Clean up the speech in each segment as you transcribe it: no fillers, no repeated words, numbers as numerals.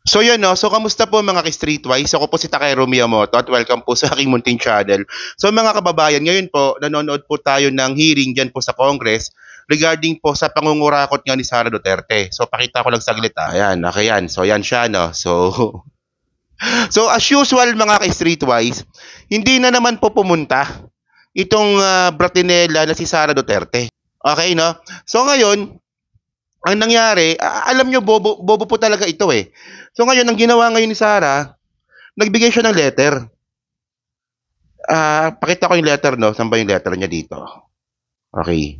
So yun no, so kamusta po mga ka-Streetwise? Ako po si Takero Miyamoto at welcome po sa aking munting channel. So mga kababayan, ngayon po nanonood po tayo ng hearing dyan po sa Congress regarding po sa pangungurakot nga ni Sara Duterte. So pakita ko lang saglit Ayan, okay yan. So yan siya no. So so as usual mga ka-Streetwise, hindi na naman po pumunta itong Bratinela na si Sara Duterte. Okay no? So ngayon, ang nangyari, alam nyo, bobo po talaga ito eh. So ngayon, ang ginawa ngayon ni Sarah, nagbigay siya ng letter. Pakita ko yung letter, no? Saan ba yung letter niya dito? Okay.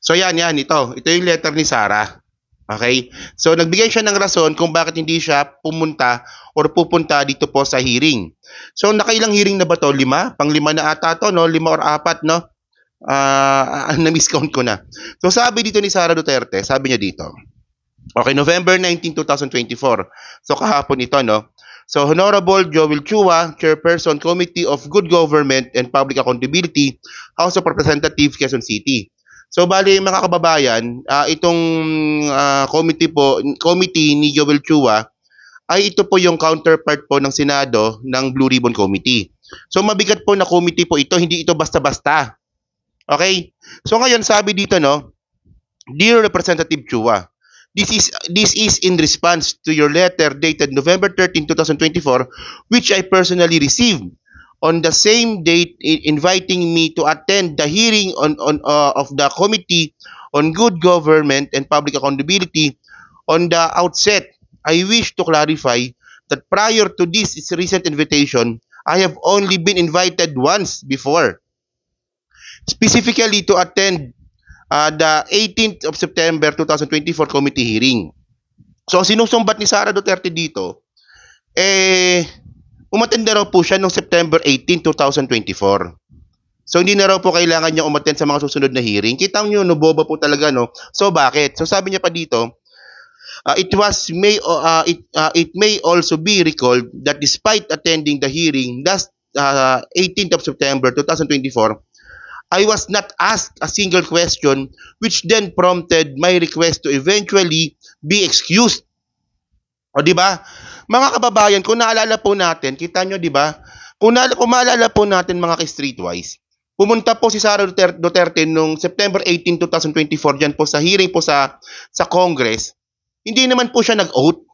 So yan, ito. Ito yung letter ni Sarah. Okay? So nagbigay siya ng rason kung bakit hindi siya pumunta or pupunta dito po sa hearing. So nakailang hearing na ba to? 5? Pang-5 na ata to, no? 5 or 4, no? Na-miscount ko na. So sabi dito ni Sara Duterte, sabi niya dito, okay, November 19, 2024. So kahapon ito, no? So Honorable Joel Chua, Chairperson, Committee of Good Government and Public Accountability, House of Representatives, Quezon City. So bali mga kababayan, itong committee ni Joel Chua ay ito po yung counterpart po ng Senado ng Blue Ribbon Committee. So mabigat po na committee po ito, hindi ito basta-basta. Okay? So ngayon sabi dito no, Dear Representative Chua, this is in response to your letter dated November 13, 2024, which I personally received on the same date inviting me to attend the hearing of the Committee on Good Government and Public Accountability. On the outset, I wish to clarify that prior to this recent invitation, I have only been invited once before, specifically to attend the 18th of September 2024 committee hearing. So, sinusumbat ni Sara Duterte dito, umattend na raw po siya noong September 18, 2024. So, hindi na raw po kailangan niya umattend sa mga susunod na hearing. Kita nyo, no, boba po talaga, no? So, bakit? So, sabi niya pa dito, it may also be recalled that despite attending the hearing last 18th of September 2024, I was not asked a single question, which then prompted my request to eventually be excused. O di ba? Mga kababayan, kung naalala po natin, kita nyo di ba? Kung maalala po natin mga ka-Streetwise, pumunta po si Sara Duterte noong September 18, 2024 diyan po sa hearing po sa Congress. Hindi naman po siya nag-oath.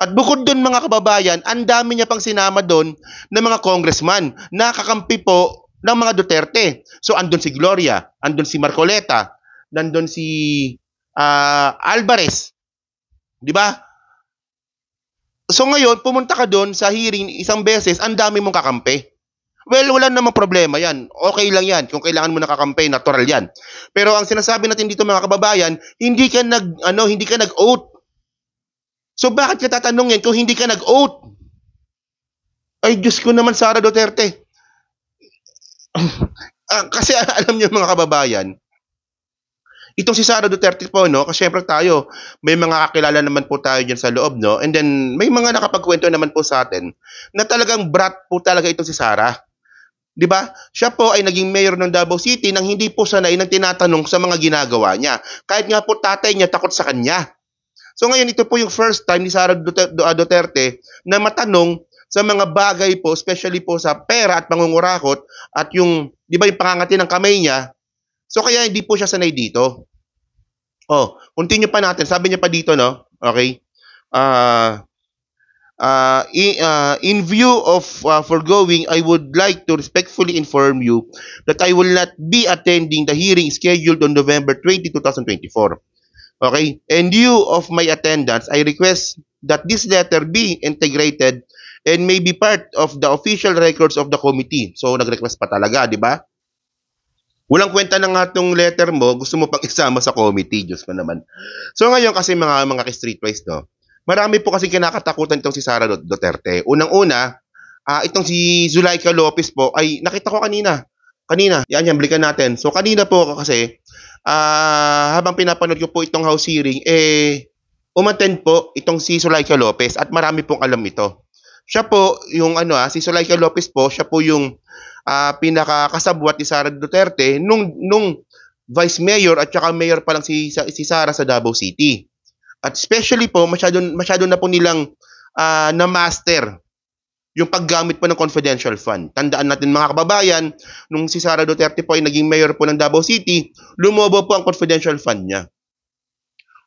At bukod doon mga kababayan, ang dami niya pang sinama doon ng mga congressman na kakampi po ng mga Duterte. So andun si Gloria, andun si Marcoleta, nandun si Alvarez. 'Di ba? So ngayon, pumunta ka doon sa hearing isang beses, ang dami mong kakampi. Well, wala namang problema 'yan. Okay lang 'yan. Kung kailangan mo nakakampi, natural 'yan. Pero ang sinasabi natin dito mga kababayan, hindi ka nag-oath. So bakit ka tatanungin kung hindi ka nag-oath? Ay Diyos ko naman, Sara Duterte. Kasi alam niyo mga kababayan, itong si Sara Duterte po, no, kasi syempre tayo, may mga kakilala naman po tayo dyan sa loob, no, and then may mga nakapagkwento naman po sa atin na talagang brat po talaga itong si Sara. 'Di ba? Siya po ay naging mayor ng Davao City nang hindi po sanay ng tinatanong sa mga ginagawa niya. Kahit nga po tatay niya takot sa kanya. So ngayon ito po yung first time ni Sara Duterte na matanong sa mga bagay po, especially po sa pera at pangungurakot at yung, di ba yung pangangati ng kamay niya. So kaya hindi po siya sanay dito. Oh, continue pa natin. Sabi niya pa dito, no? Okay? In view of foregoing, I would like to respectfully inform you that I will not be attending the hearing scheduled on November 20, 2024. Okay? In view of my attendance, I request that this letter be integrated and may be part of the official records of the committee. So, nag-request pa talaga, di ba? Walang kwenta na nga itong letter mo, gusto mo pang isama sa committee, Diyos ko naman. So, ngayon kasi mga streetwise, no? Marami po kasi kinakatakutan itong si Sara Duterte. Unang-una, itong si Zulaika Lopez po, ay nakita ko kanina. Yan, balikan natin. So, kanina po kasi, habang pinapanood ko po itong house hearing, umattend po itong si Zulaika Lopez at marami pong alam ito. Siya po yung si Zulaika Lopez po, siya po yung pinakakasabwat ni Sara Duterte nung vice mayor at saka mayor pa lang si Sara sa Davao City. At especially po, masyado na po nilang na-master yung paggamit po ng confidential fund. Tandaan natin mga kababayan, nung si Sara Duterte po ay naging mayor po ng Davao City, lumobo po ang confidential fund niya.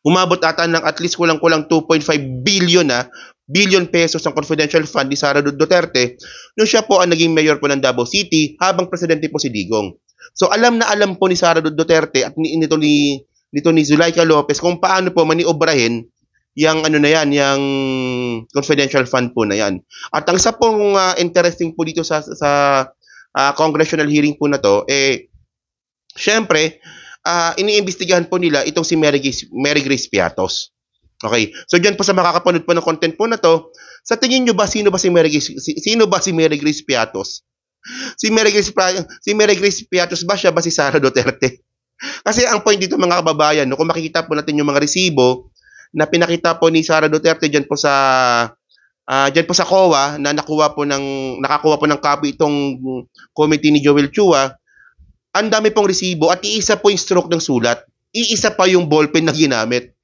Umabot ata ng at least kulang-kulang 2.5 billion pesos ang confidential fund ni Sara Duterte nung siya po ang naging mayor po ng Davao City habang presidente po si Digong. So alam na alam po ni Sara Duterte at nito ni Zulaika Lopez kung paano po maniobrahin yung yung confidential fund po na yan. At ang isa pong interesting po dito sa congressional hearing po na to, syempre, iniimbestigahan po nila itong si Mary Grace Piatos. Okay. So diyan po sa makakapanood po ng content po na to, sa tingin niyo ba sino ba si Mary Grace Piatos? Si Mary Grace Piatos ba siya ba si Sara Duterte? Kasi ang point dito mga kababayan, no, kung makikita po natin yung mga resibo na pinakita po ni Sara Duterte diyan po sa COA na nakakuha po ng copy itong committee ni Joel Chua, ang dami pong resibo at iisa po yung stroke ng sulat. Iisa pa yung ballpen na ginamit.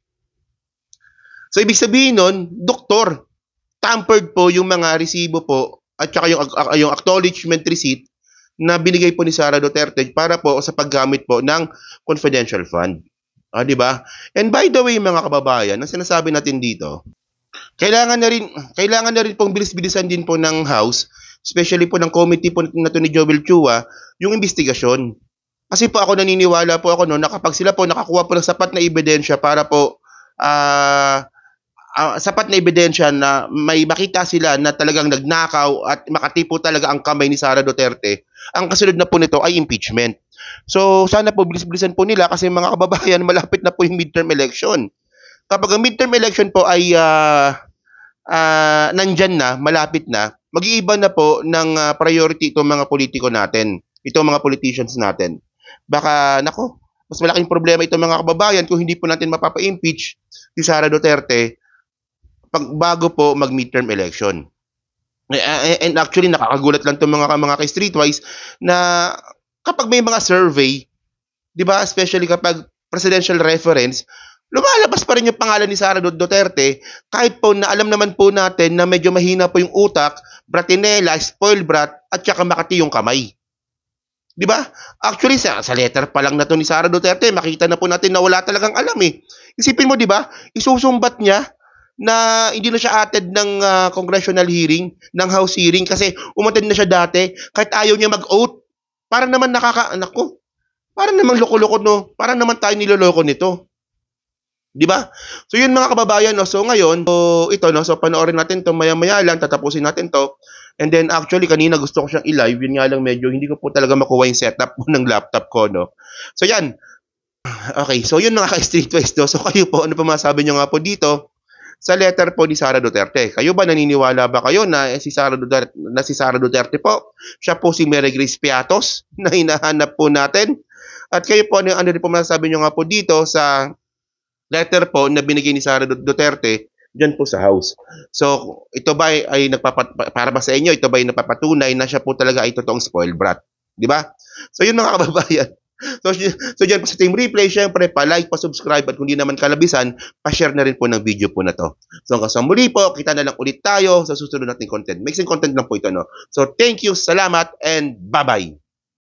So, ibig sabihin nun, doktor, tampered po yung mga resibo po at saka yung acknowledgement receipt na binigay po ni Sara Duterte para po sa paggamit po ng confidential fund. Di ba? And by the way, mga kababayan, ang sinasabi natin dito, kailangan na rin pong bilis-bilisan din po ng House, especially po ng committee po na to ni Joel Chua, yung investigasyon. Kasi po ako naniniwala po ako na kapag sila po nakakuha po ng sapat na ebidensya para po sapat na ebidensya na may makita sila na talagang nagnakaw at makatipo talaga ang kamay ni Sara Duterte, ang kasunod na po nito ay impeachment. So sana po bilis-bilisan po nila kasi mga kababayan, malapit na po yung midterm election. Kapag ang midterm election po ay nandyan na, malapit na, mag-iiba na po ng priority itong mga politiko natin, itong mga politicians natin. Baka, mas malaking problema itong mga kababayan kung hindi po natin mapapa-impeach si Sara Duterte bago po mag-midterm election. And actually, nakakagulat lang itong mga ka-streetwise na kapag may mga survey, di ba, especially kapag presidential reference, lumalabas pa rin yung pangalan ni Sara Duterte kahit po na alam naman po natin na medyo mahina po yung utak, bratinela, spoiled brat, at saka makati yung kamay. Di ba? Actually, sa letter pa lang na to ni Sara Duterte, makita na po natin na wala talagang alam eh. Isipin mo, di ba? Isusumbat niya na hindi na siya attend ng congressional hearing, ng House hearing kasi umattend na siya dati kahit ayaw niya mag-oath. Para naman para naman loko-loko no, para naman tayo niloloko nito. 'Di ba? So yun mga kababayan, no. So ngayon, so panoorin natin 'to maya-maya lang, tatapusin natin 'to. And then actually kanina gusto ko siyang i-live, yun nga lang medyo hindi ko po talaga makuha yung setup ng laptop ko, no. So yan. Okay, so yun mga ka-streetwise, no. So kayo po, ano pa masabi niyo nga po dito sa letter po ni Sara Duterte? Kayo ba, naniniwala ba kayo na si Sara Duterte po, siya po si Mary Grace Piatos na hinahanap po natin? At kayo po, ano rin po masasabi nyo nga po dito sa letter po na binigay ni Sara Duterte dyan po sa House? So, ito ba para ba sa inyo, ito ba ay napapatunay na siya po talaga ay totoong spoiled brat? Di ba? So, yun mga kababayan. So dyan po sa Team Replay, syempre pa-like, pa-subscribe at kung di naman kalabisan, pa-share na rin po ng video po na to. So hanggang sa muli po, kita na lang ulit tayo sa susunod nating content. Mixing content lang po ito, no? So thank you, salamat, and bye-bye!